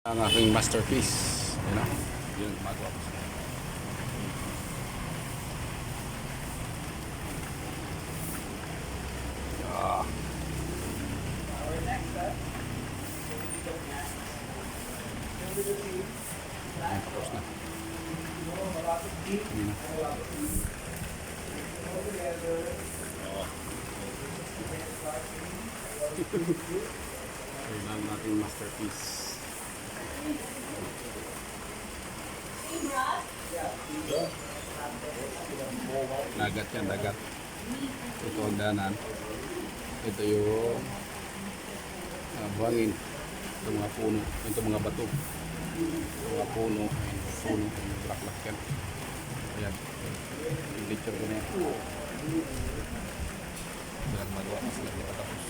Ang aking masterpiece. Yan o. Yun ang gumagawa ko. Ah. Ayan, tapos na. Hindi na. Oh. Kailangan natin masterpiece. Dagat yan, dagat. Ito ang danan. Ito yung buhangin. Ito mga puno. Ito mga bato. Ito mga puno. Ayan, puno. Ayan, black yan. Ayan. Yung picture ko na yan. Dalag magawa kasi hindi patapos.